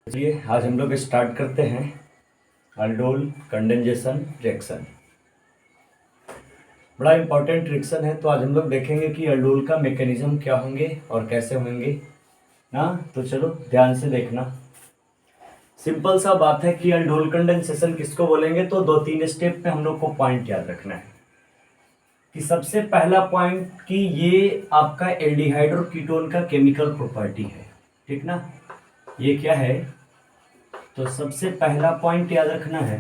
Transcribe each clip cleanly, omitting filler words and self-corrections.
चलिए आज हम लोग स्टार्ट करते हैं अल्डोल कंडेंसेशन रिएक्शन। बड़ा इंपॉर्टेंट रिएक्शन है, तो आज हम लोग देखेंगे कि अल्डोल का मैकेनिज्म क्या होंगे और कैसे होंगे ना। तो चलो ध्यान से देखना। सिंपल सा बात है कि अल्डोल कंडेंसेशन किसको बोलेंगे, तो 2-3 स्टेप में हम लोग को पॉइंट याद रखना है। कि सबसे पहला पॉइंट कि ये आपका एल्डिहाइड और कीटोन का केमिकल प्रॉपर्टी है, ठीक ना। ये क्या है, तो सबसे पहला पॉइंट याद रखना है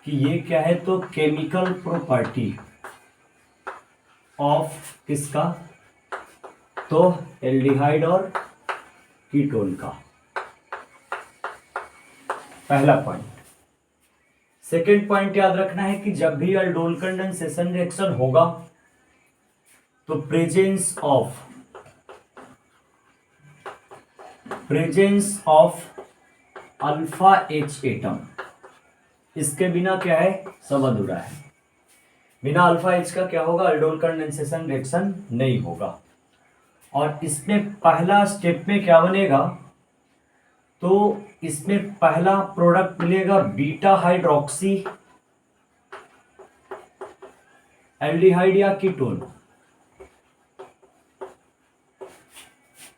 कि ये क्या है, तो केमिकल प्रॉपर्टी ऑफ किसका, तो एल्डिहाइड और कीटोन का, पहला पॉइंट। सेकेंड पॉइंट याद रखना है कि जब भी अल्डोल कंडेंसेशन रिएक्शन होगा तो presence of alpha H atom, इसके बिना क्या है, सब अधूरा है। बिना अल्फा एच का क्या होगा, अल्डोल कंडेंसेशन रिएक्शन नहीं होगा। और इसमें पहला स्टेप में क्या बनेगा, तो इसमें पहला प्रोडक्ट मिलेगा बीटा हाइड्रोक्सी एल्डिहाइड या कीटोन,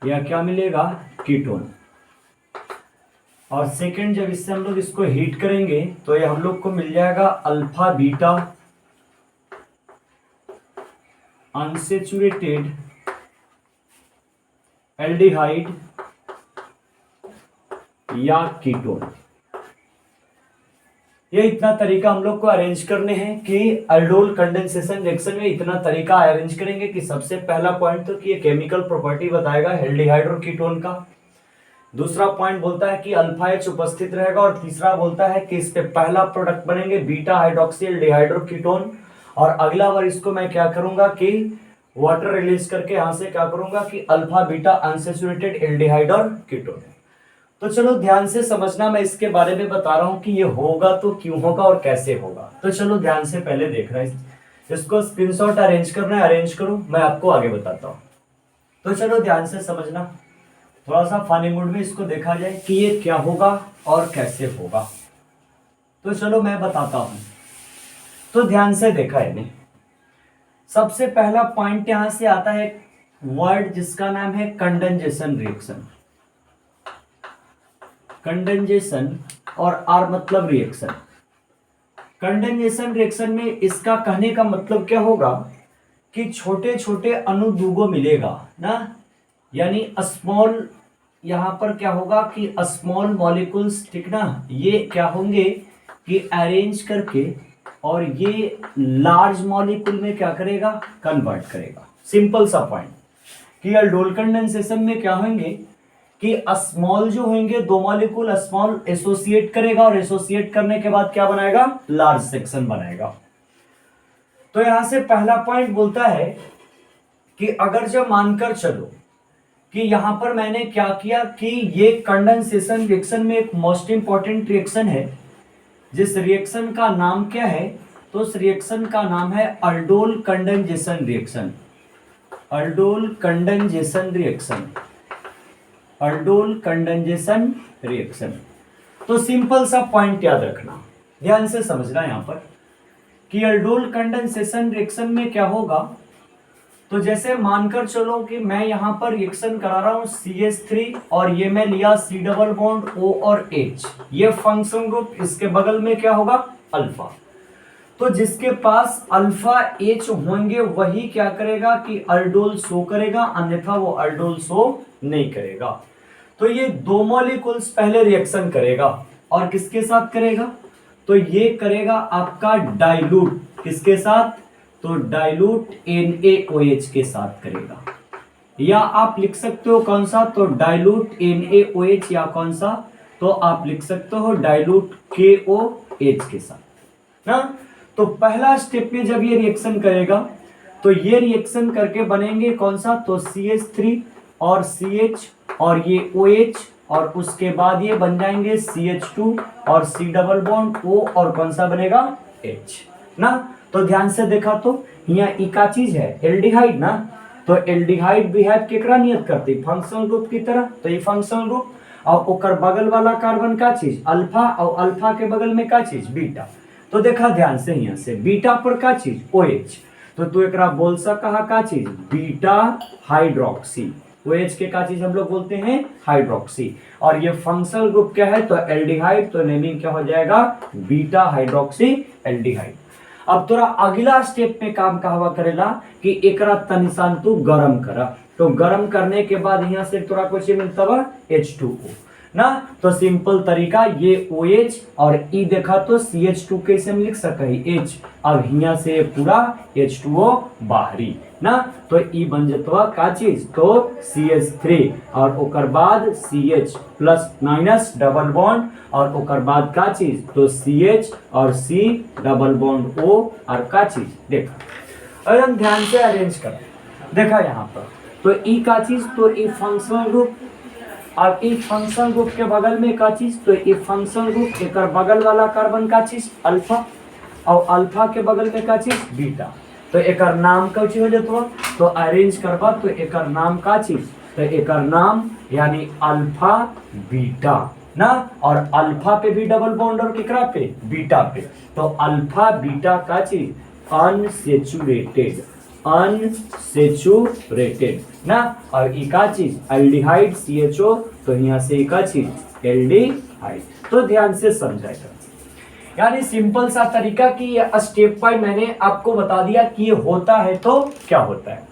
या क्या मिलेगा, कीटोन। और सेकंड जब इससे हम लोग इसको हीट करेंगे तो ये हम लोग को मिल जाएगा अल्फा बीटा अनसेचुरेटेड एल्डिहाइड या कीटोन। ये इतना तरीका हम लोग को अरेंज करने हैं कि अल्डोल कंडेंसेशन रिएक्शन में इतना तरीका अरेंज करेंगे कि सबसे पहला पॉइंट तो कि ये केमिकल प्रॉपर्टी बताएगा एल्डिहाइड और कीटोन का। दूसरा पॉइंट बोलता है कि अल्फा एच उपस्थित रहेगा। और तीसरा बोलता है कि इस पे पहला प्रोडक्ट बनेंगे बीटा हाइड्रोक्सी एल्डिहाइड और कीटोन। और अगला बार इसको मैं क्या करूंगा कि वाटर रिलीज करके यहां से क्या करूंगा कि अल्फा बीटा अनसैचुरेटेड एल्डिहाइड और कीटोन। तो चलो ध्यान से समझना, मैं इसके बारे में बता रहा हूं कि ये होगा तो क्यों होगा और कैसे होगा। तो चलो ध्यान से पहले देखना है, इसको स्क्रीनशॉट अरेंज करना है, अरेंज करो, मैं आपको आगे बताता हूं। तो चलो ध्यान से समझना, थोड़ा सा फनी मूड में इसको देखा जाए कि ये क्या होगा और कैसे होगा। तो चलो मैं बताता हूं, तो ध्यान से देखा है। सबसे पहला पॉइंट यहां से आता है वर्ड जिसका नाम है कंडेंसेशन रिएक्शन। कंडेंसेशन और आर मतलब रिएक्शन। कंडेंसेशन रिएक्शन में इसका कहने का मतलब क्या होगा कि छोटे छोटे अणु दूगो मिलेगा ना, यानी स्मॉल, यहां पर क्या होगा कि स्मॉल मॉलिक्यूल्स, ठीक ना, ये क्या होंगे कि अरेंज करके और ये लार्ज मॉलिक्यूल में क्या करेगा, कन्वर्ट करेगा। सिंपल सा पॉइंट कि अल्डोल कंडेंसेशन में क्या होंगे कि स्मॉल जो होंगे दो मॉलिक्यूल स्मॉल एसोसिएट करेगा और एसोसिएट करने के बाद क्या बनाएगा, लार्ज सेक्शन बनाएगा। तो यहां से पहला पॉइंट बोलता है कि अगर जब मानकर चलो कि यहां पर मैंने क्या किया कि ये कंडेंसेशन रिएक्शन में एक मोस्ट इंपॉर्टेंट रिएक्शन है, जिस रिएक्शन का नाम क्या है, तो उस रिएक्शन का नाम है aldol condensation reaction. Aldol condensation reaction, aldol condensation reaction. तो सिंपल सा पॉइंट याद रखना, ध्यान से समझना यहां पर कि अल्डोल कंडेंसेशन रिएक्शन में क्या होगा। तो जैसे मानकर चलो कि मैं यहां पर रिएक्शन करा रहा हूं CH3 और ये मैं लिया C डबल बॉन्ड O और H, ये फंक्शन ग्रुप, इसके बगल में क्या होगा, अल्फा। तो जिसके पास अल्फा H होंगे वही क्या करेगा कि अल्डोल शो करेगा, अन्यथा वो अल्डोल शो नहीं करेगा। तो ये दो मॉलिक्यूल्स पहले रिएक्शन करेगा और किसके साथ करेगा, तो ये करेगा आपका डाइल्यूट, किसके साथ, तो डाइल्यूट NaOH के साथ करेगा। या आप लिख सकते हो कौन सा, तो डाइल्यूट NaOH, या कौन सा, तो आप लिख सकते हो डाइल्यूट KOH के साथ ना। तो पहला स्टेप में जब ये रिएक्शन करेगा तो ये रिएक्शन करके बनेंगे कौन सा, तो CH3 और CH और ये OH, और उसके बाद ये बन जाएंगे CH2 और C डबल बॉन्ड O, और कौन सा बनेगा, H ना। तो ध्यान से देखा तो यहाँ इका चीज है एल्डिहाइड ना, तो एल्डिहाइड बिहेव केकरा नियत करती, फंक्शनल ग्रुप की तरह। तो ये फंक्शनल ग्रुप और ओकर बगल वाला कार्बन का चीज अल्फा और अल्फा के बगल में का चीज बीटा। तो देखा ध्यान से यहाँ से बीटा पर का चीज OH, तो तू एकरा बोल सका का चीज बीटा हाइड्रोक्सी। OH के का चीज हम लोग बोलते हैं हाइड्रोक्सी। और ये फंक्शनल ग्रुप क्या है तो एल्डिहाइड, तो नेमिंग क्या हो जाएगा बीटा हाइड्रोक्सी एल्डिहाइड। अब तोरा अगला स्टेप में काम कहवा करेला कि एकरा तनिसान तू गरम करा, तो गरम करने के बाद यहाँ से तोरा कुछ मिलता बा H2O ना। तो सिंपल तरीका ये OH और E देखा तो CH2 कैसे हम लिख सके H, अब यहाँ से पूरा H2O बाहरी ना, तो E बन जतवा का चीज तो CH3 और ओकर बाद CH plus minus double bond और ओकर बाद का चीज तो CH और C डबल बॉन्ड O और का चीज देखा। एकदम ध्यान से अरेंज कर देखा यहाँ पर, तो E का चीज तो E फंक्शनल ग्रुप, अब ई फंक्शन ग्रुप के बगल में का चीज तो ई फंक्शन ग्रुप एक बगल वाला कार्बन का चीज अल्फा और अल्फा के बगल में का चीज बीटा, तो एक नाम का चीज हो जाता तो अरेंज करबा तो एक नाम का चीज तो एक नाम यानी अल्फा बीटा ना, और अल्फा पे भी डबल बॉन्ड और केकरा पे बीटा पे, तो अल्फा बीटा का चीज अनसेचुरेटेड ना, और इका चीज एल्डिहाइड CHO, तो यहाँ से इका चीज एल्डिहाइड। तो ध्यान से समझाएगा, यानी सिंपल सा तरीका कि ये स्टेप बाय मैंने आपको बता दिया कि ये होता है तो क्या होता है।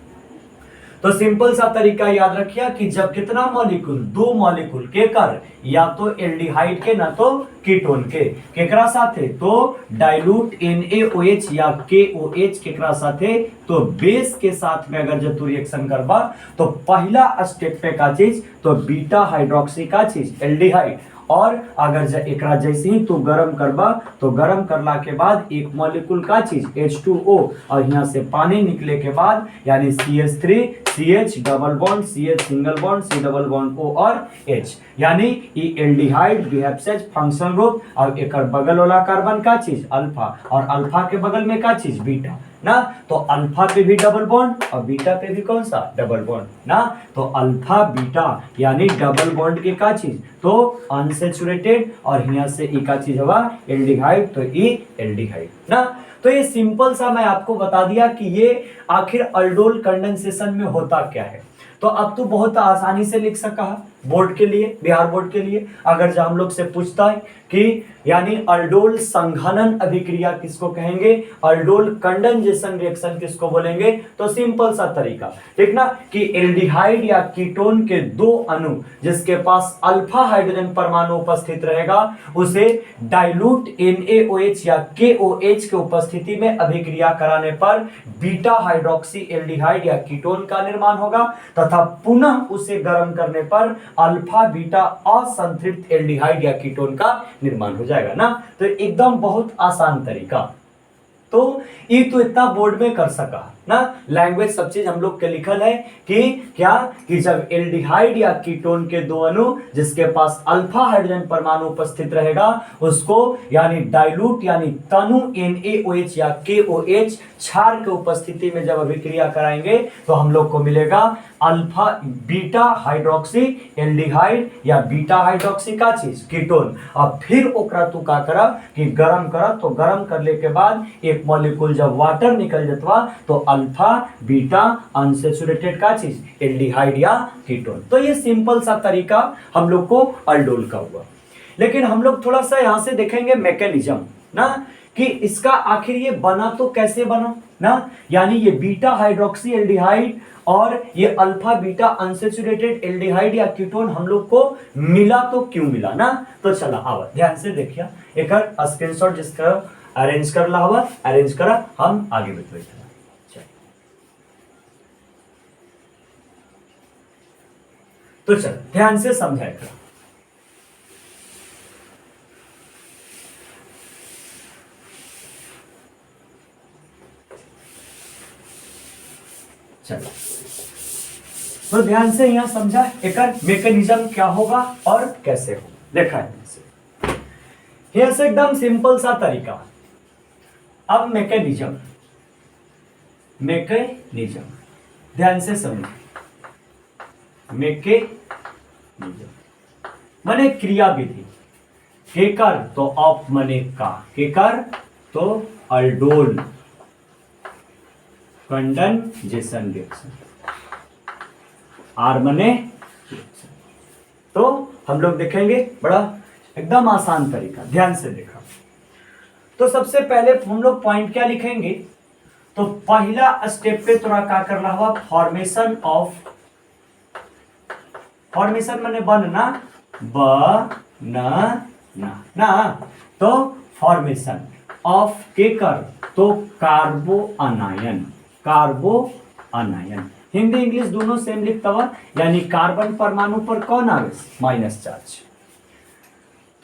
तो सिंपल सा तरीका याद रखिए कि जब कितना मॉलिक्यूल दो मॉलिक्यूल के कर या तो एल्डिहाइड के ना तो कीटोन के केकरा साथे तो डाइल्यूट NaOH या KOH केकरा साथे तो बेस के साथ में अगर जब तू रिएक्शन करबा तो पहला स्टेप पे का चीज तो बीटा हाइड्रोक्सी का चीज एल्डिहाइड, और अगर एकरा जैसे ही तू गरम करबा तो गरम करला के बाद एक मॉलिक्यूल का चीज H2O और यहाँ से पानी निकले के बाद यानी CH3 CH double bond CH single bond C double bond O और H, यानी ई एल्डिहाइड बिहेव्स फंक्शनल ग्रुप और एक बगल वाला कार्बन का चीज अल्फा और अल्फा के बगल में का चीज बीटा ना, तो अल्फा पे भी डबल बॉन्ड और बीटा पे भी कौन सा डबल बॉन्ड ना, तो अल्फा बीटा यानी डबल बॉन्ड के का चीज तो अनसेचुरेटेड और यहाँ से ई का चीज हुआ एल्डिहाइड, तो ई एल्डिहाइड ना। तो ये सिंपल सा मैं आपको बता दिया कि ये आखिर अल्डोल कंडेंसेशन में होता क्या है। तो अब तो बहुत आसानी से लिख सका बोर्ड के लिए, बिहार बोर्ड के लिए अगर जो हम लोग से पूछता है कि यानी अल्डोल संघनन अभिक्रिया किसको कहेंगे, अल्डोल कंडेंसेशन रिएक्शन किसको बोलेंगे, तो सिंपल सा तरीका ठीक ना कि एल्डिहाइड या कीटोन के दो अणु जिसके पास अल्फा हाइड्रोजन परमाणु उपस्थित रहेगा उसे डाइल्यूट NaOH या KOH के उपस्थिति में अभिक्रिया कराने पर बीटा हाइड्रोक्सी एल्डिहाइड या कीटोन का निर्माण होगा तथा पुनः उसे गर्म करने पर अल्फा बीटा असंतृप्त एल्डिहाइड या कीटोन का निर्माण हो जाएगा ना। तो एकदम बहुत आसान तरीका, तो ये तो इतना बोर्ड में कर सका ना। लैंग्वेज सब चीज हम लोग के लिखल है कि क्या कि जब एल्डिहाइड या कीटोन के दो अणु जिसके पास अल्फा हाइड्रोजन परमाणु उपस्थित रहेगा उसको यानी डाइल्यूट यानी तनु NaOH या KOH क्षार के उपस्थिति में जब अभिक्रिया कराएंगे तो हम लोग को मिलेगा अल्फा बीटा हाइड्रोक्सी एल्डिहाइड या बीटा हाइड्रोक्सी का चीज कीटोन। अब फिर ओकरा तू का करा कि गरम करा, तो गरम करने के बाद एक मॉलिक्यूल जब वाटर निकल जतवा तो अल्फा बीटा अनसैचुरेटेड का चीज एल्डिहाइड या कीटोन। तो ये सिंपल सा तरीका हम लोग को अल्डोल का हुआ, लेकिन हम लोग थोड़ा सा यहां से देखेंगे मैकेनिज्म ना कि इसका आखिर ये बना तो कैसे बना ना, यानी ये बीटा हाइड्रोक्सी एल्डिहाइड और ये अल्फा बीटा अनसैचुरेटेड एल्डिहाइड या कीटोन हम लोग को मिला तो क्यों मिला ना। तो चला आवा ध्यान से देखिए एक स्क्रीनशॉट जिसका अरेंज कर ला हुआ अरेंज करा, हम आगे बढ़ते हैं। तो चल ध्यान से समझाएगा, चलो तो ध्यान से यहां समझा एक मैकेनिज्म क्या होगा और कैसे हो देखा है यहां से एकदम सिंपल सा तरीका। अब मैकेनिज्म ध्यान से समझ मैकेनिज्म माने क्रिया विधि, केकर तो ऑफ माने का, केकर तो अल्डोल कंडेंसेशन रिएक्शन, आर माने तो हम लोग देखेंगे बड़ा एकदम आसान तरीका, ध्यान से देखा। तो सबसे पहले हम लोग पॉइंट क्या लिखेंगे, तो पहला स्टेप पे थोड़ा क्या करना हुआ, फॉर्मेशन ऑफ, फॉर्मेशन माने बनना, ना तो फॉर्मेशन ऑफ केकर तो कार्बो अनायन, कार्बो अनायन, हिंदी इंग्लिश दोनों सेम लिखता हुआ, यानी कार्बन परमाणु पर कौन आवेश, माइनस चार्ज।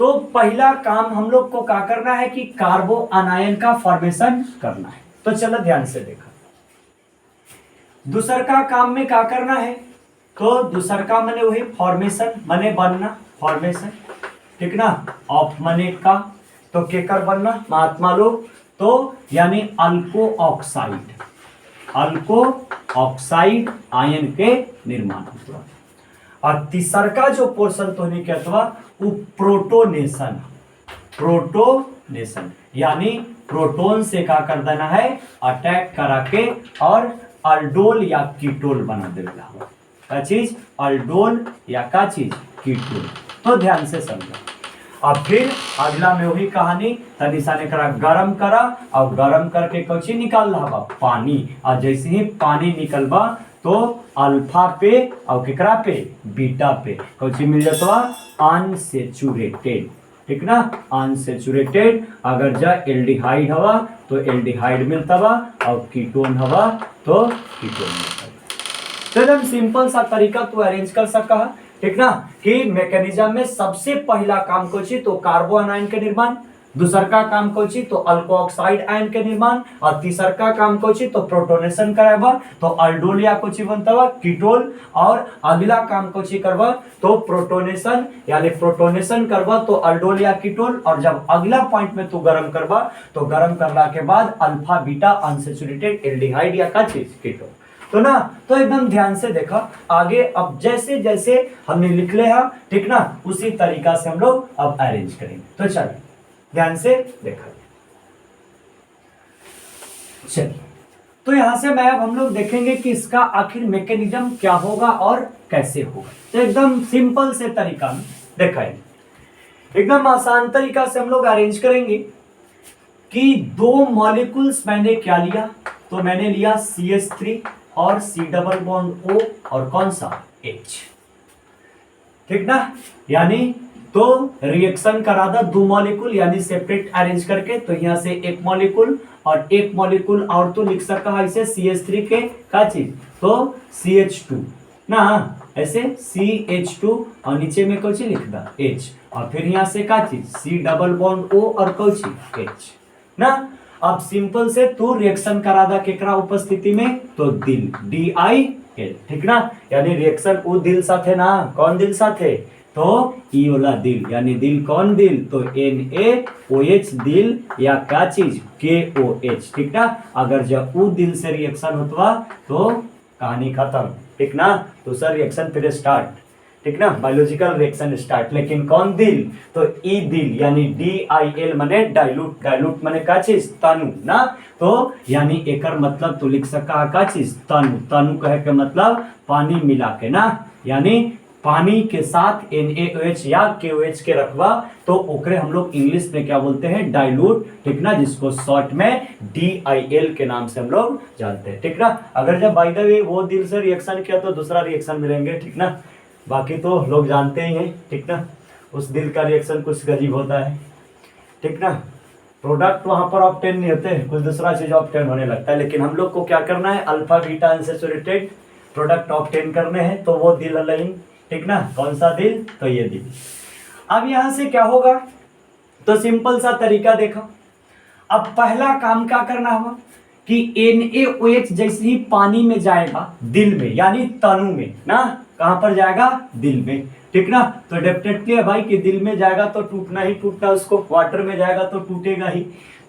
तो पहला काम हम लोग को क्या करना है कि कार्बो अनायन का फॉर्मेशन करना है। तो चलो ध्यान से देखा, दूसर का काम में क्या करना है, तो दूसर का माने वही फॉर्मेशन माने बनना, फॉर्मेशन ठीक ना, ऑफ माने का तो केकर बनना महात्मा लोग, तो यानी अल्को ऑक्साइड, अल्को ऑक्साइड आयन के निर्माण होता। और तीसर का जो पोर्शन तो नहीं कहता वो प्रोटोनेशन, प्रोटोनेशन यानी प्रोटोन से क्या कर देना है, अटैक करा के और अल्डोल या कीटोल बना देना, क्या चीज, अल्डोल या क्या चीज, कीटोल। तो ध्यान से समझो। अब फिर अगला में वही कहानी, तनिषा ने करा गरम करा और गरम करके कौची निकाल रहा, पानी, और जैसे ही पानी निकलबा तो अल्फा पे और केकरा पे, बीटा पे कौची मिल जाता, अनसेचुरेटेड, ठीक ना, अनसेचुरेटेड। अगर जा एल्डिहाइड हवा तो एल्डिहाइड मिलता बा, और कीटोन हवा तो कीटोन मिलता बा। तो एकदम सिंपल सा तरीका तू अरेंज कर सका, ठीक ना, कि मैकेनिज्म में सबसे पहला काम कोची तो कार्बो आयन के निर्माण, दूसर का काम कोची तो अल्को ऑक्साइड आयन के निर्माण, और तीसर का काम कोची तो प्रोटोनेशन कराबा तो अल्डोल या कोची बनता हुआ कीटोल, और अगला काम कोची करवा तो प्रोटोनेशन यानी प्रोटोनेशन करवा तो अल्डोल या कीटोल, और जब अगला पॉइंट में तू गरम करवा तो गरम करला के बाद अल्फा बीटा अनसेचुरेटेड एल्डिहाइड या का चीज कीटोन। तो ना, तो एकदम ध्यान से देखा आगे, अब जैसे जैसे हमने लिख लिया ठीक ना, उसी तरीका से हम लोग अब अरेंज करेंगे। तो चलिए ध्यान से देखा, चलिए तो यहां से मैं अब हम लोग देखेंगे कि इसका आखिर मैकेनिज्म क्या होगा और कैसे होगा। तो एकदम सिंपल से तरीका में देखाएंगे, एकदम आसान तरीका से हम लोग अरेंज करेंगे कि दो मॉलिक्यूल्स मैंने क्या लिया, तो मैंने लिया CH3 और C डबल बॉन्ड O और कौन सा H, ठीक ना, यानी तो रिएक्शन करा था दो मॉलिक्यूल यानी सेपरेट अरेंज करके, तो यहां से एक मॉलिक्यूल और एक मॉलिक्यूल और तो लिख सका ऐसे CH3 के का चीज तो CH2 ना, ऐसे CH2 और नीचे में कौन सी लिख दा H, और फिर यहां से का चीज C डबल बॉन्ड O और कौन सी H ना। अब सिंपल से तू रिएक्शन करा दा केकरा उपस्थिति में, तो दिल DIL, ठीक ना, यानी रिएक्शन वो दिल साथे ना, कौन दिल साथे, तो ई वाला दिल, यानी दिल कौन दिल, तो NaOH दिल या क्या चीज KOH, ठीक ना। अगर जब वो दिल से रिएक्शन होता तो कहानी खत्म, ठीक ना, तो सर रिएक्शन फिर स्टार्ट, ठीक ना, बायोलॉजिकल रिएक्शन स्टार्ट। लेकिन कौन दिल, तो ई दिल यानी DIL माने डाइल्यूट, डाइल्यूट माने का चीज तनु ना, तो यानी एकर मतलब तू लिख सका का चीज तनु, तनु कहे के मतलब पानी मिला के ना, यानी पानी के साथ NaOH या KOH के रखवा तो ओकरे हम लोग इंग्लिश में क्या बोलते हैं, डाइल्यूट, ठीक ना, जिसको शॉर्ट में DIL के नाम से हम लोग जानते हैं, ठीक ना। अगर जब बाय द वे वो दिल से रिएक्शन किया तो दूसरा रिएक्शन मिलेंगे, ठीक ना, बाकी तो लोग जानते ही हैं, ठीक ना, उस दिल का रिएक्शन कुछ गजीब होता है, ठीक ना, प्रोडक्ट वहां पर ऑब्टेन नहीं होते, कुछ दूसरा चीज ऑब्टेन होने लगता है। लेकिन हम लोग को क्या करना है, alpha beta unsaturated product obtain करने हैं, तो वो दिल लाइन, ठीक ना, कौन सा दिल, तो ये दिल। अब यहां से क्या होगा, तो सिंपल सा तरीका देखो, अब पहला काम क्या करना होगा कि NaOH जैसे ही पानी में जाएगा दिल में यानी तनु में ना, कहां पर जाएगा, दिल में, ठीक ना, तो डेफिनेटली है भाई कि दिल में जाएगा तो टूटना ही टूटना, उसको वाटर में जाएगा तो टूटेगा ही।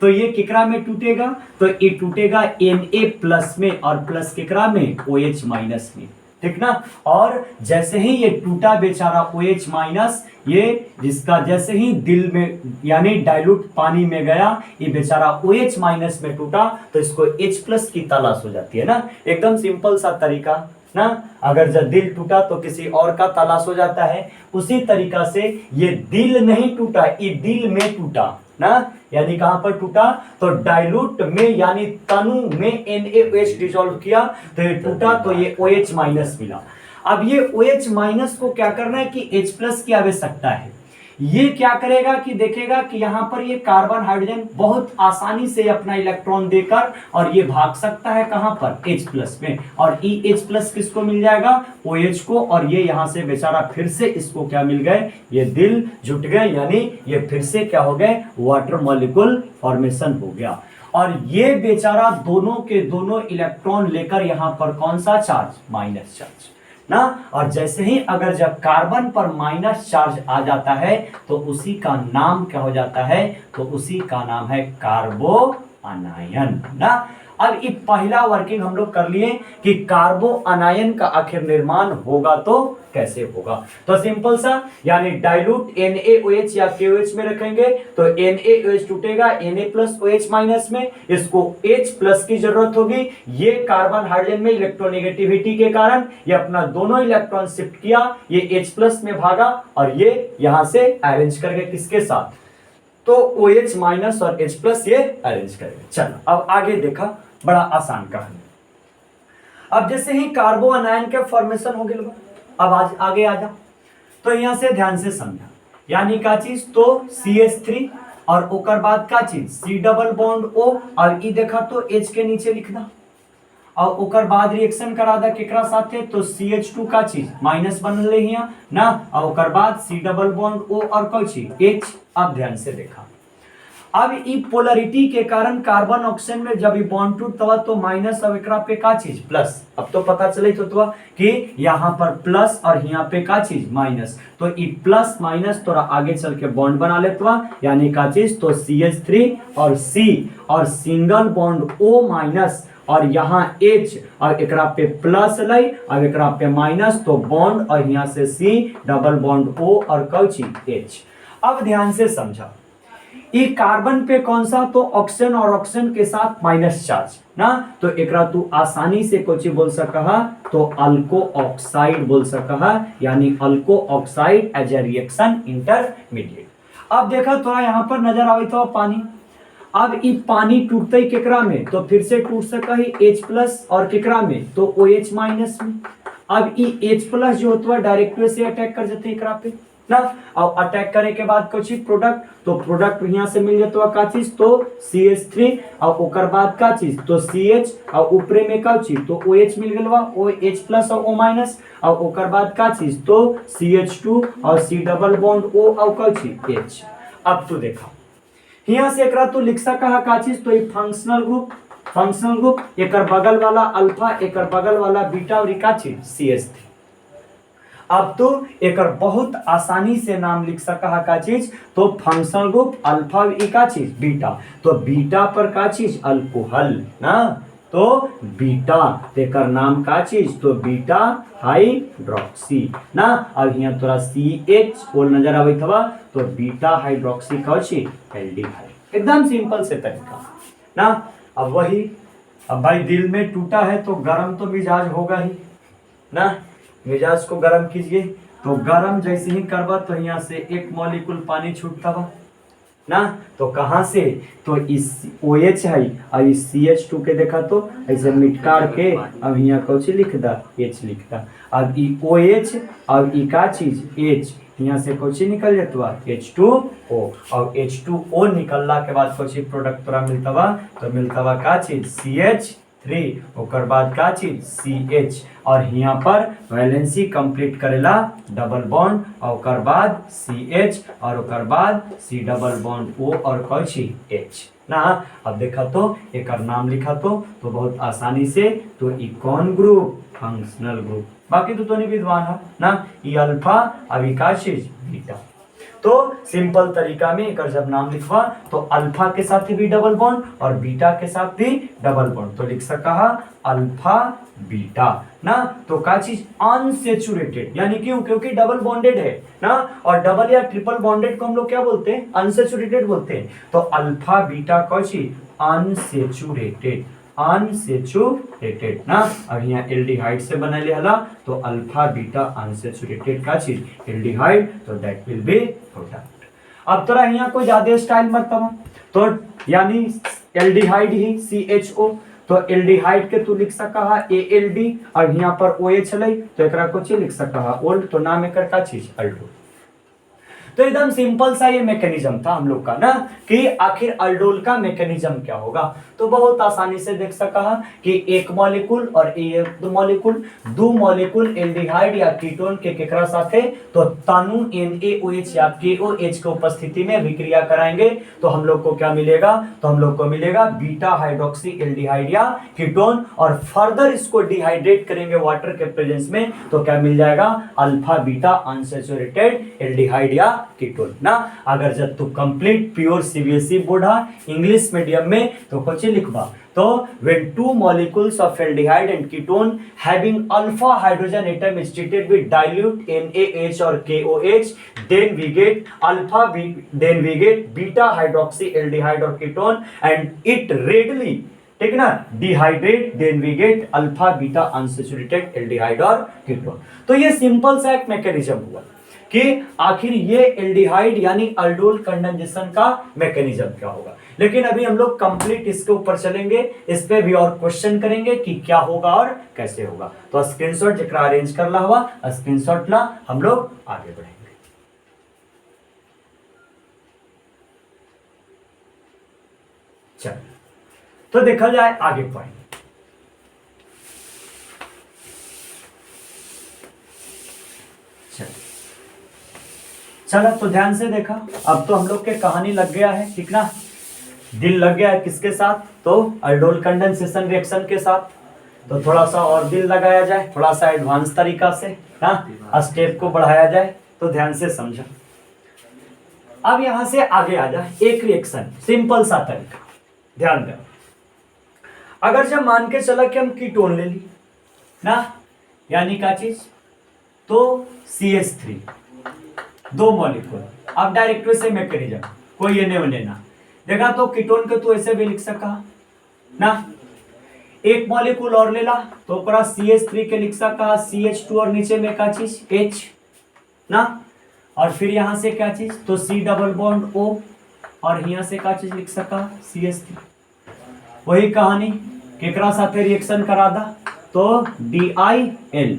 तो ये किकरा में टूटेगा, तो ये टूटेगा Na प्लस में और प्लस किकरा में OH माइनस में, ठीक ना। और जैसे ही ये टूटा बेचारा OH माइनस, ये जिसका जैसे ही दिल में यानी डाइल्यूट पानी में गया, ये बेचारा OH माइनस में टूटा तो इसको H प्लस की तलाश हो जाती है ना। एकदम सिंपल सा तरीका ना। अगर जब दिल टूटा तो किसी और का तलाश हो जाता है, उसी तरीका से ये दिल नहीं टूटा, ये दिल में टूटा ना। यानी कहां पर टूटा, तो डाइल्यूट में यानी तनु में NaOH डिसॉल्व किया तो ये टूटा, तो ये OH माइनस मिला। अब ये OH माइनस को क्या करना है कि H प्लस की आवश्यकता है। ये क्या करेगा कि देखेगा कि यहां पर ये कार्बन हाइड्रोजन बहुत आसानी से अपना इलेक्ट्रॉन देकर और ये भाग सकता है कहां पर, H प्लस में, और H प्लस किसको मिल जाएगा, OH को, और ये यहां से बेचारा फिर से इसको क्या मिल गए, ये दिल जुट गए, यानी ये फिर से क्या हो गए, वाटर मॉलिक्यूल फॉर्मेशन हो गया। और ये बेचारा दोनों के दोनों इलेक्ट्रॉन लेकर यहां पर कौन सा चार्ज, माइनस चार्ज ना। और जैसे ही अगर जब कार्बन पर माइनस चार्ज आ जाता है तो उसी का नाम क्या हो जाता है, तो उसी का नाम है कार्बो अनायन ना। अब ये पहला वर्किंग हम लोग कर लिए कि कार्बो अनायन का आखिर निर्माण होगा तो कैसे होगा। तो सिंपल सा, यानी डाइल्यूट NaOH या KOH में रखेंगे तो NaOH टूटेगा Na प्लस OH माइनस में, इसको H प्लस की जरूरत होगी। ये कार्बन हाइड्रोजन में इलेक्ट्रोनेगेटिविटी के कारण ये अपना दोनों इलेक्ट्रॉन शिफ्ट किया, ये H प्लस में भागा और ये यहां से अरेंज कर गए किसके साथ, तो OH माइनस और H प्लस ये अरेंज करेंगे। चलो अब आगे देखा, बड़ा आसान कहानी। अब जैसे ही कार्बो अनायन के फॉर्मेशन हो गए, अब आज आगे आ जा, तो यहां से ध्यान से समझा, यानी का चीज, तो CH3 और ओकर बाद का चीज C डबल बॉन्ड O, और ई देखा तो H के नीचे लिखना, और ओकर बाद रिएक्शन करा दा केकरा साथे, तो CH2 का चीज माइनस बनल है यहाँ ना, और ओकर बाद C डबल बॉन्ड O और कौन चीज H। अब ध्यान से देखा, अब ई पोलरिटी के कारण कार्बन ऑक्सीजन में जब ई बॉन्ड टूटता तो माइनस और एकरा पे का चीज प्लस। अब तो पता चले तो कि यहाँ पर प्लस और यहाँ पे का चीज माइनस, तो ई प्लस माइनस थोड़ा आगे चल के बॉन्ड बना लेता, यानी का चीज, तो CH3 और C और सिंगल बॉन्ड O माइनस और यहाँ H और एकरा पे प्लस लाई और एकरा पे माइनस, तो बॉन्ड और यहाँ से C डबल बॉन्ड O और कौची H। अब ध्यान से समझा, ये कार्बन पे कौन सा, तो ऑक्सीजन और ऑक्सीजन के साथ माइनस चार्ज ना, तो एकरा तू आसानी से कोची बोल सका, तो अल्को ऑक्साइड बोल सका, यानी alkoxide as a reaction intermediate. अब देखा थोड़ा यहाँ पर नजर आवे तो पानी, अब ये पानी टूटते ही केकरा में, तो फिर से टूट सका ही H प्लस और केकरा में, तो OH माइनस में। अब ये H प्लस जो होता है डायरेक्ट से अटैक कर जाते एकरा पे ना, और अटैक करे के बाद कुछ प्रोडक्ट, तो प्रोडक्ट यहाँ से मिल जाता का चीज, तो CH3 और ओकर बाद का चीज, तो CH और ऊपरे में का चीज, तो OH मिल गया, OH प्लस और O माइनस, और ओकर बाद का चीज, तो CH2 और C डबल बॉन्ड O और का चीज H। अब तो देखा यहाँ से एकरा तो लिख सका का चीज, तो ये फंक्शनल ग्रुप एकर बगल वाला अल्फा, एकर बगल वाला बीटा और का चीज CH3। अब तो एक बहुत आसानी से नाम लिख सका का चीज, तो फंक्शनल ग्रुप अल्फा का चीज बीटा, तो बीटा पर का चीज अल्कोहल ना, तो बीटा तेकर नाम का चीज, तो बीटा हाइड्रोक्सी ना। अब यहाँ थोड़ा CH बोल नजर आवे थवा, तो बीटा हाइड्रोक्सी का चीज एल्डिहाइड। एकदम सिंपल से तरीका ना। अब वही, अब भाई दिल में टूटा है तो गर्म तो मिजाज होगा ही ना, मिजाज को गर्म कीजिए, तो गर्म जैसे ही करवा तो यहाँ से एक मॉलिक्यूल पानी छूटता हुआ ना, तो कहाँ से, तो इस OH है और इस CH2 के देखा तो ऐसे मिटकार के अब यहाँ कौन लिख दा, H लिख दा। अब ई OH और ई का चीज H, यहाँ से कौन निकल जाता H2O, और H2O निकलना के बाद कौन प्रोडक्ट तोरा मिलता हुआ, तो मिलता हुआ का चीज CH3, ओकर बाद का चीज CH, और यहाँ पर वैलेंसी कंप्लीट करेला डबल बॉन्ड, और ओकर बाद CH और ओकर बाद C डबल बॉन्ड O और कौची H ना। अब देखा तो एक नाम लिखा तो बहुत आसानी से, तो ई कौन ग्रुप, फंक्शनल ग्रुप। बाकी तो नहीं विद्वान है ना, ई अल्फा अभी का चीज बीटा। तो सिंपल तरीका में एक जब नाम लिखवा तो अल्फा के साथ भी डबल बॉन्ड और बीटा के साथ भी डबल बॉन्ड, तो लिख सका अल्फा बीटा ना। तो का चीज अनसेचुरेटेड, यानी क्यों, क्योंकि डबल बॉन्डेड है ना, और डबल या ट्रिपल बॉन्डेड को हम लोग क्या बोलते हैं, अनसेचुरेटेड बोलते हैं। तो अल्फा बीटा का चीज अनसेचुरेटेड, अनसेचुरेटेड ना। अब यहाँ एल्डिहाइड से बनले हला तो अल्फा बीटा अनसेचुरेटेड का चीज एल्डिहाइड, तो दैट विल बी प्रोडक्ट। अब तोरा यहाँ कोई ज्यादा स्टाइल मत तमा, तो यानी एल्डिहाइड ही CHO, तो एल्डिहाइड के तू लिख सका ALD और यहाँ पर OH चले तो एकरा को लिख सका ओल्ड, तो नाम एकर का चीज अल्डोल। तो एकदम सिंपल सा ये मैकेनिज्म था हम लोग का ना, कि आखिर अल्डोल का मैकेनिज्म क्या होगा। तो बहुत आसानी से देख सका कि एक मॉलिक्यूल और एक दो मॉलिक्यूल एल्डिहाइड या कीटोन के केकरा साथे तो तनु NaOH या KOH के उपस्थिति में विक्रिया कराएंगे तो हम लोग को क्या मिलेगा, तो हम लोग को मिलेगा बीटा हाइड्रोक्सी एल्डिहाइड या कीटोन, और फर्दर इसको डिहाइड्रेट करेंगे वाटर के प्रेजेंस में तो क्या मिल जाएगा, अल्फा बीटा अनसैचुरेटेड एल्डिहाइड या कीटोन ना। अगर जब तू complete pure CBSE board English medium में तो कुछ लिखवा, तो when two molecules of aldehyde and ketone having alpha hydrogen atom is treated with dilute NaH or KOH, then we get beta hydroxy aldehyde or ketone and it readily, ठीक ना, dehydrate, then we get alpha beta unsaturated aldehyde और ketone. तो ये simple सा एक mechanism हुआ कि आखिर ये एल्डिहाइड यानी अल्डोल कंडेंसेशन का मैकेनिज्म क्या होगा। लेकिन अभी हम लोग कंप्लीट इसके ऊपर चलेंगे, इस पे भी और क्वेश्चन करेंगे कि क्या होगा और कैसे होगा। तो स्क्रीनशॉट जरा अरेंज कर ला हुआ, स्क्रीनशॉट ला, हम लोग आगे बढ़ेंगे। चल तो देखा जाए आगे पॉइंट। चलो तो ध्यान से देखा, अब तो हम लोग के कहानी लग गया है, ठीक ना, दिल लग गया है किसके साथ, तो अल्डोल कंडेंसेशन रिएक्शन के साथ। तो थोड़ा सा और दिल लगाया जाए, थोड़ा सा एडवांस तरीका से ना स्टेप को बढ़ाया जाए, तो ध्यान से समझो। अब यहां से आगे आ जाए एक रिएक्शन, सिंपल सा तरीका, ध्यान दो। अगर जब मान के चला कि हम कीटोन ले ली ना, यानी क्या चीज, तो CH3 दो मॉलिक्यूल, अब डायरेक्ट से मैकेनिज्म कोई एने वने ना देखा, तो कीटोन के तो ऐसे भी लिख सका ना, एक मॉलिक्यूल और ले ला तो पूरा CH3 के लिख सका CH2 और नीचे में क्या चीज H ना, और फिर यहां से क्या चीज, तो C डबल बॉन्ड O और यहां से क्या चीज लिख सका CH3। वही कहानी केकरा साथे रिएक्शन करा दा, तो DIL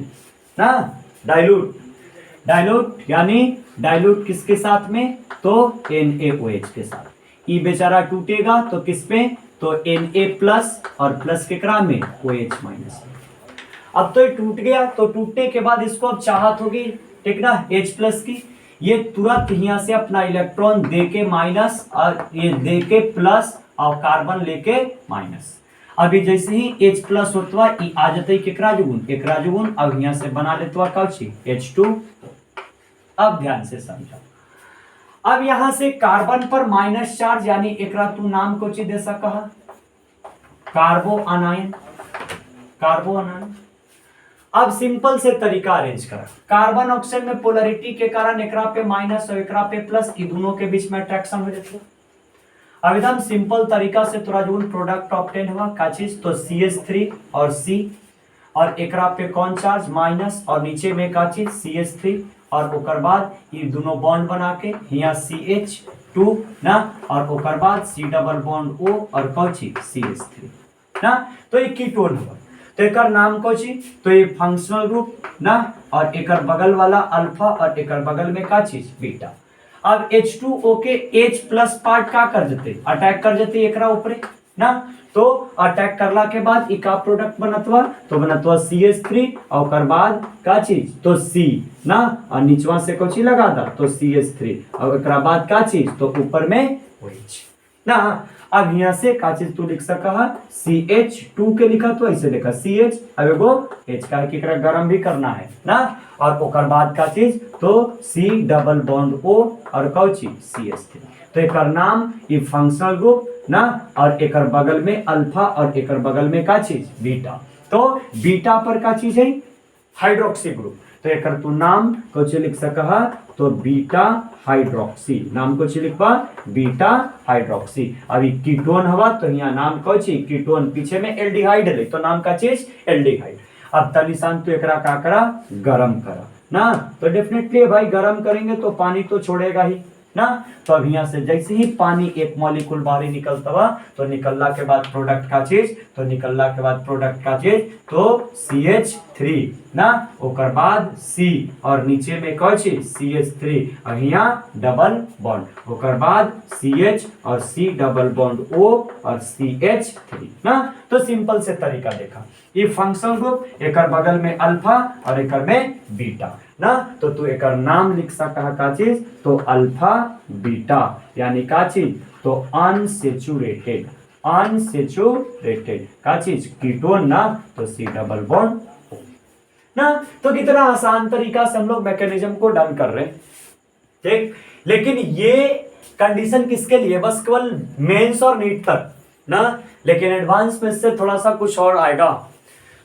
ना, डाइल्यूट, डाइल्यूट यानी डाइल्यूट किसके साथ में, तो NaOH के साथ। ई बेचारा टूटेगा तो किस पे, तो Na प्लस और प्लस केकरा में OH माइनस। अब तो ये टूट गया, तो टूटने के बाद इसको अब चाहत होगी, ठीक ना, H प्लस की, ये तुरंत यहाँ से अपना इलेक्ट्रॉन दे के माइनस और ये दे के प्लस और कार्बन लेके माइनस। अभी जैसे ही H प्लस होता है आ जाते केकरा जुगुन, एकरा जुगुन, अब यहाँ से बना लेते काची H2। अब ध्यान से समझो, अब यहां से कार्बन पर माइनस चार्ज, यानी एकरा तू नाम को ची दे सका कार्बो अनायन, कार्बो अनायन। अब सिंपल से तरीका अरेंज करा, कार्बन ऑक्सीजन में पोलरिटी के कारण एकरा पे माइनस और एकरा पे प्लस, ई दोनों के बीच में अट्रैक्शन हो जाती है। अब एकदम सिंपल तरीका से तोरा जो प्रोडक्ट ऑब्टेन हुआ का चीज, तो CH3 और C और एकरा पे कौन चार्ज माइनस और नीचे में का चीज CH3, और ओकर बाद ये दोनों बॉन्ड बना के यहाँ CH2 ना, और ओकर बाद C डबल बॉन्ड O और कौची CH3 ना, तो ये कीटोन हुआ। तो एकर नाम कौची, तो ये फंक्शनल ग्रुप ना, और एकर बगल वाला अल्फा और एकर बगल में का चीज बीटा। अब H2O के H प्लस पार्ट का कर देते, अटैक कर देते एकरा ऊपरे ना, तो अटैक करला के बाद इका प्रोडक्ट बनतवा, तो बनतवा CH3 और ओकर बाद का चीज, तो C ना, और नीचवा से कोची लगा दा, तो CH3 और एकरा बाद का चीज, तो ऊपर में OH ना। अब यहाँ से का चीज तू लिख सका CH2 के लिखा तो ऐसे लिखा CH, अब एगो H का की गरम भी करना है ना। और ओकर बाद का चीज तो C डबल बॉन्ड O और कौची CH3। तो एक नाम ये फंक्शनल ग्रुप ना, और एक बगल में अल्फा और एक बगल में का चीज बीटा। तो बीटा पर का चीज है हाइड्रोक्सी ग्रुप। तो एक तू नाम को लिख सका तो बीटा हाइड्रोक्सी, नाम को लिखवा बीटा हाइड्रोक्सी। अभी कीटोन हवा तो यहाँ नाम को कीटोन, पीछे में एल्डिहाइड है तो नाम का चीज एल्डिहाइड। अब तनिशान तो एकरा का करा गरम करा ना। तो डेफिनेटली भाई गरम करेंगे तो पानी तो छोड़ेगा ही ना। तो अब यहाँ से जैसे ही पानी एक मॉलिक्यूल बाहर निकलता हुआ तो निकलना के बाद प्रोडक्ट का चीज, तो निकलना के बाद प्रोडक्ट का चीज तो CH3 ना, ओकर बाद C और नीचे में कौन चीज CH3 और यहाँ डबल बॉन्ड, ओकर बाद CH और C डबल बॉन्ड O और CH3 ना। तो सिंपल से तरीका देखा, ये फंक्शनल ग्रुप एक बगल में अल्फा और एक में बीटा ना। तो तू एक नाम लिख सका का चीज तो अल्फा बीटा यानी का चीज तो अनसेचुरेटेड, अनसेचुरेटेड का चीज कीटोन ना, तो C डबल बॉन्ड ना। तो कितना आसान तरीका से हम लोग मैकेनिज्म को डन कर रहे हैं, ठीक। लेकिन ये कंडीशन किसके लिए, बस केवल मेंस और नीट तक ना, लेकिन एडवांस में से थोड़ा सा कुछ और आएगा।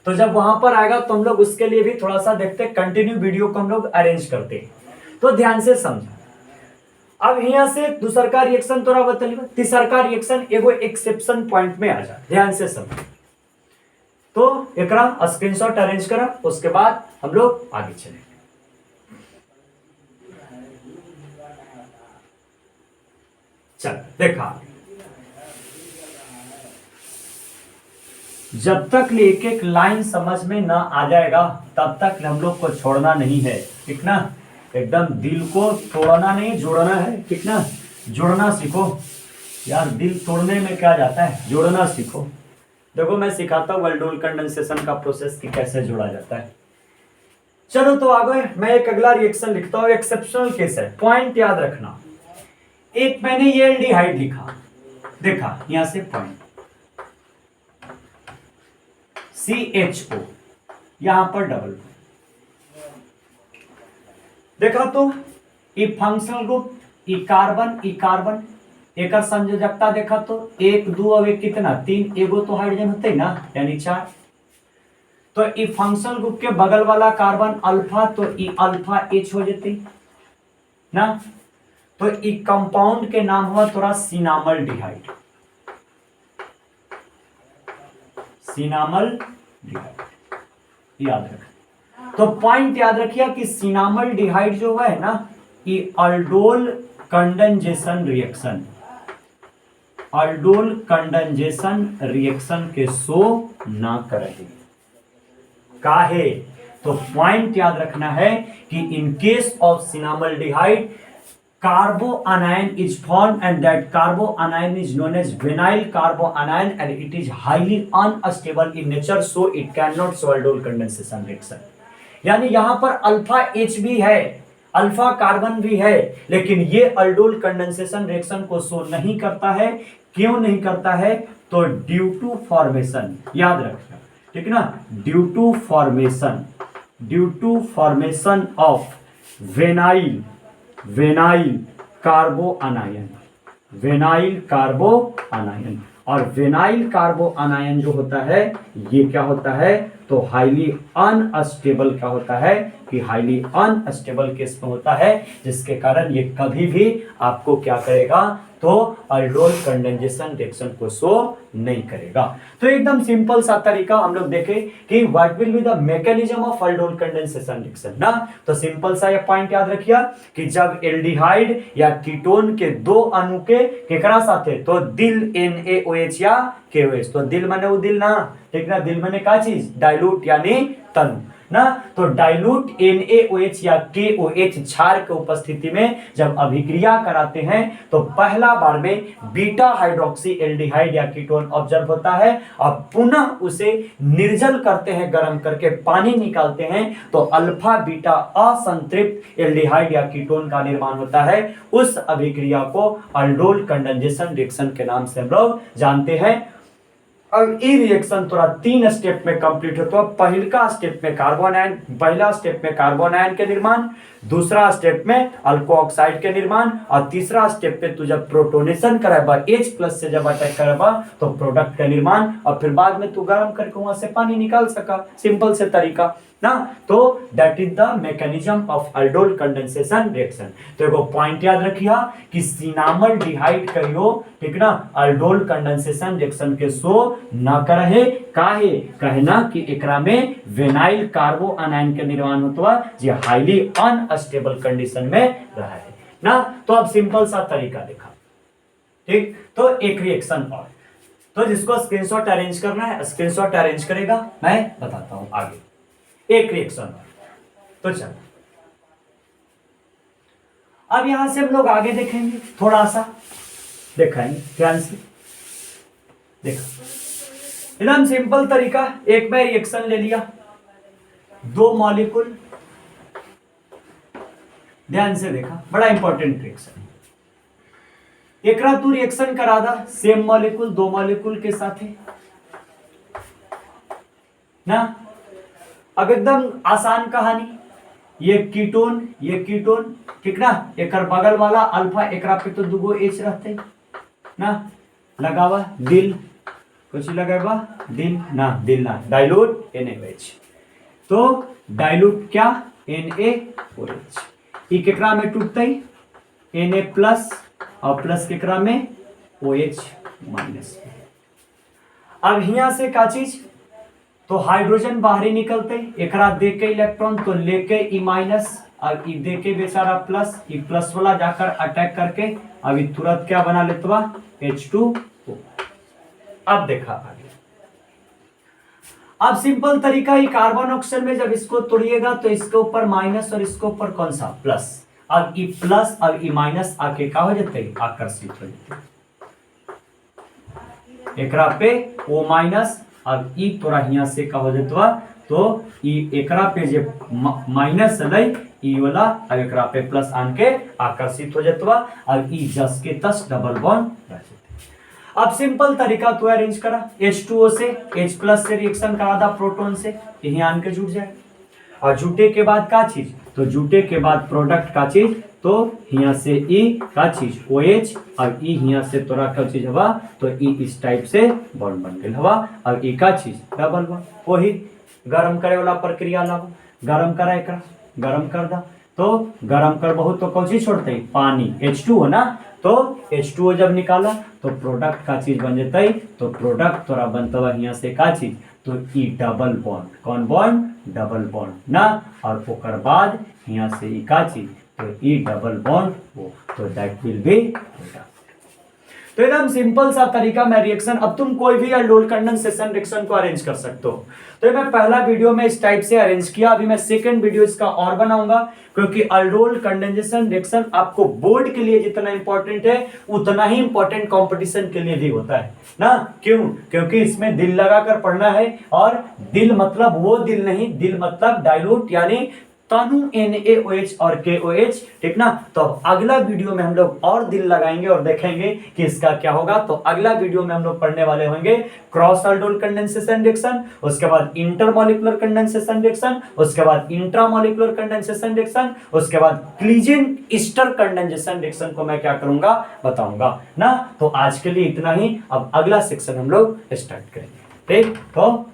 तो जब वहां पर आएगा तो हम लोग उसके लिए भी थोड़ा सा देखते, कंटिन्यू वीडियो को हम लोग अरेंज करते। तो ध्यान से समझा। अब यहाँ से दूसर का रिएक्शन तोरा बतलिए, तीसर का रिएक्शन एगो एक्सेप्शन पॉइंट में आ जा, ध्यान से समझ। तो एकरा स्क्रीनशॉट अरेंज करा, उसके बाद हम लोग आगे चलेंगे। चल देखा, जब तक एक एक लाइन समझ में ना आ जाएगा तब तक हम लोग को छोड़ना नहीं है, ठीक ना। एकदम दिल को तोड़ना नहीं, जोड़ना है, ठीक ना। जोड़ना सीखो यार, दिल तोड़ने में क्या जाता है, जोड़ना सीखो। देखो मैं सिखाता हूँ अल्डोल कंडेंसेशन का प्रोसेस कि कैसे जोड़ा जाता है। चलो तो आगे मैं एक अगला रिएक्शन लिखता हूँ, एक्सेप्शनल केस है, पॉइंट याद रखना। एक मैंने ये एल्डिहाइड लिखा, देखा यहां से पॉइंट CHO, यहां पर डबल देखा। तो ये फंक्शनल ग्रुप, ई कार्बन एक संयोजकता देखा तो 1 2 और 1 कितना 3, एगो तो हाइड्रोजन होते ना यानी 4। तो ई फंक्शनल ग्रुप के बगल वाला कार्बन अल्फा, तो ई अल्फा H हो जाते ना। तो ई कंपाउंड के नाम हुआ थोड़ा सिनामल डिहाइड, सिनामल डिहाइड याद रख। तो पॉइंट याद रखिए कि सिनामल डिहाइड जो है ना, ये aldol condensation reaction, aldol condensation reaction के शो ना करेगी काहे। तो पॉइंट याद रखना है कि in case of cinnamaldehyde carboanion is formed and that carboanion is known as vinyl carboanion and it is highly unstable in nature, so it cannot show aldol condensation reaction। यानी यहां पर alpha H भी है, alpha carbon भी है, लेकिन ये aldol condensation reaction को शो नहीं करता है। क्यों नहीं करता है, तो ड्यू टू फॉर्मेशन, याद रखना, ठीक ना, due to formation of vinyl कार्बोआनायन, vinyl कार्बोआनायन। और वेनाइल कार्बोआनायन जो होता है ये क्या होता है, तो हाईली अनस्टेबल क्या होता है कि हाईली अनस्टेबल केस में होता है, जिसके कारण ये कभी भी आपको क्या करेगा, तो अल्डोल कंडेंसेशन रिएक्शन को शो नहीं करेगा। तो एकदम सिंपल सा तरीका हम लोग देखें कि what will be the mechanism of aldol condensation reaction ना। तो सिंपल सा ये पॉइंट याद रखिए कि जब एल्डिहाइड या कीटोन के दो अणु के केकरा साथे, तो दिल NaOH या KOH, तो दिल माने वो दिल ना, ठीक ना, दिल माने का चीज डाइल्यूट यानी तनु। ना। तो डाइल्यूट NaOH या KOH क्षार के उपस्थिति में जब अभिक्रिया कराते हैं तो पहला बार में बीटा हाइड्रोक्सी एल्डिहाइड या कीटोन ऑब्जर्व होता है और पुनः उसे निर्जल करते हैं, गर्म करके पानी निकालते हैं तो अल्फा बीटा असंतृप्त एल्डिहाइड या कीटोन का निर्माण होता है। उस अभिक्रिया को अल्डोल कंडेंसेशन रिएक्शन के नाम से हम लोग जानते हैं। अब ये रिएक्शन थोड़ा 3 स्टेप में कंप्लीट होता है। पहला स्टेप में कार्बन आयन के निर्माण, दूसरा स्टेप में अल्को ऑक्साइड के निर्माण और तीसरा स्टेप पे तू जब प्रोटोनेशन कराएगा H+ से जब अटैक कराएगा तो प्रोडक्ट का निर्माण और फिर बाद में तू गर्म करके वहां से पानी निकाल सका। सिंपल से तरीका ना। तो that is the mechanism of aldol condensation reaction. तो एगो पॉइंट याद रखिया कि सिनामल डिहाइड कहियो, ठीक ना, अल्डोल कंडेंसेशन रिएक्शन के शो न करहे। काहे कहना कि एकरा में विनाइल कार्बो अनायन के निर्माण होता जे हाईली अनस्टेबल कंडीशन में रहे ना। तो अब सिंपल सा तरीका देखा, ठीक। तो एक रिएक्शन और, तो जिसको स्क्रीनशॉट अरेंज करना है स्क्रीनशॉट अरेंज करेगा, मैं बताता हूं आगे। एक रिएक्शन, तो चलो अब यहां से हम लोग आगे देखेंगे, थोड़ा सा देखेंगे ध्यान से। देखो एकदम सिंपल तरीका, एक मैं रिएक्शन ले लिया, 2 मॉलिक्यूल, ध्यान से देखा, बड़ा इंपॉर्टेंट रिएक्शन। एकरा तू रिएक्शन करा दा सेम मॉलिक्यूल 2 मॉलिक्यूल के साथ है ना। अब एकदम आसान कहानी, ये कीटोन, ठीक ना, एक बगल वाला अल्फा, एकरा पे तो दुगो H रहते ना, लगावा दिल, कुछ लगावा दिल ना, डाइल्यूट NaOH। तो डाइल्यूट क्या NaOH, ई केकरा में टूटते Na+ और प्लस केकरा में OH-। अब यहाँ से का चीज, तो हाइड्रोजन बाहरी निकलते, एकरा दे के इलेक्ट्रॉन तो लेके E- और ई दे के बेचारा प्लस, ई प्लस वाला जाकर अटैक करके अभी तुरंत क्या बना लेता H2O। अब देखा आगे, अब सिंपल तरीका, ये कार्बन ऑक्सीजन में जब इसको तोड़िएगा तो इसके ऊपर माइनस और इसके ऊपर कौन सा प्लस, अब ई प्लस और ई माइनस आके का हो जाते, आकर्षित हो जाते, एकरा पे O- अब ई तोरा यहाँ से का हो जाता, तो ई एकरा पे जे माइनस है ई वाला, अब एकरा पे प्लस आन के आकर्षित हो जाता, अब ई जस के तस डबल बॉन्ड रह जाते। अब सिंपल तरीका तो अरेंज करा, H2O से H+ से रिएक्शन करा दा प्रोटॉन से, यही आन के जुट जाए, और जुटे के बाद का चीज, तो जुटे के बाद प्रोडक्ट का चीज, तो यहाँ से ई का चीज OH और ई यहाँ से तोरा का चीज हवा, तो ई इस टाइप से बॉन्ड बन गया हवा, और ई का चीज डबल बॉन्ड, वही गरम करे वाला प्रक्रिया लाओ, गरम करा एकरा, गरम कर दा, तो गरम कर बहुत तो कौन चीज छोड़ते, पानी H2O ना, तो H2O जब निकाला तो प्रोडक्ट का चीज बन जाता, तो प्रोडक्ट तोरा बनता हुआ यहाँ से का चीज, तो ई डबल बॉन्ड, कौन बॉन्ड, डबल बॉन्ड ना, और ओकर बाद यहाँ से ई का चीज, तो ई डबल बॉन्ड हो, तो दैट विल बी प्रोडक्ट। तो एकदम सिंपल सा तरीका में रिएक्शन, अब तुम कोई भी अल्डोल कंडेंसेशन रिएक्शन को अरेंज कर सकते हो। तो मैं पहला वीडियो में इस टाइप से अरेंज किया, अभी मैं सेकंड वीडियो इसका और बनाऊंगा, क्योंकि अल्डोल कंडेंसेशन रिएक्शन आपको बोर्ड के लिए जितना इंपॉर्टेंट है उतना ही इंपॉर्टेंट कंपटीशन के लिए भी होता है ना। क्यों? क्योंकि इसमें दिल लगाकर पढ़ना है, और दिल मतलब वो दिल नहीं, दिल मतलब डाइल्यूट यानी तनु NaOH और KOH, ठीक ना। तो अगला वीडियो में हम लोग और दिल लगाएंगे और देखेंगे कि इसका क्या होगा। तो अगला वीडियो में हम लोग पढ़ने वाले होंगे क्रॉस अल्डोल कंडेंसेशन रिएक्शन, उसके बाद इंटरमॉलिक्यूलर कंडेंसेशन रिएक्शन, उसके बाद इंट्रामॉलिक्यूलर कंडेंसेशन रिएक्शन, उसके बाद क्लीजेंट ईस्टर कंडेंसेशन रिएक्शन को मैं क्या करूंगा, बताऊंगा ना। तो आज के लिए इतना ही, अब अगला सेक्शन हम लोग स्टार्ट करेंगे, ठीक। तो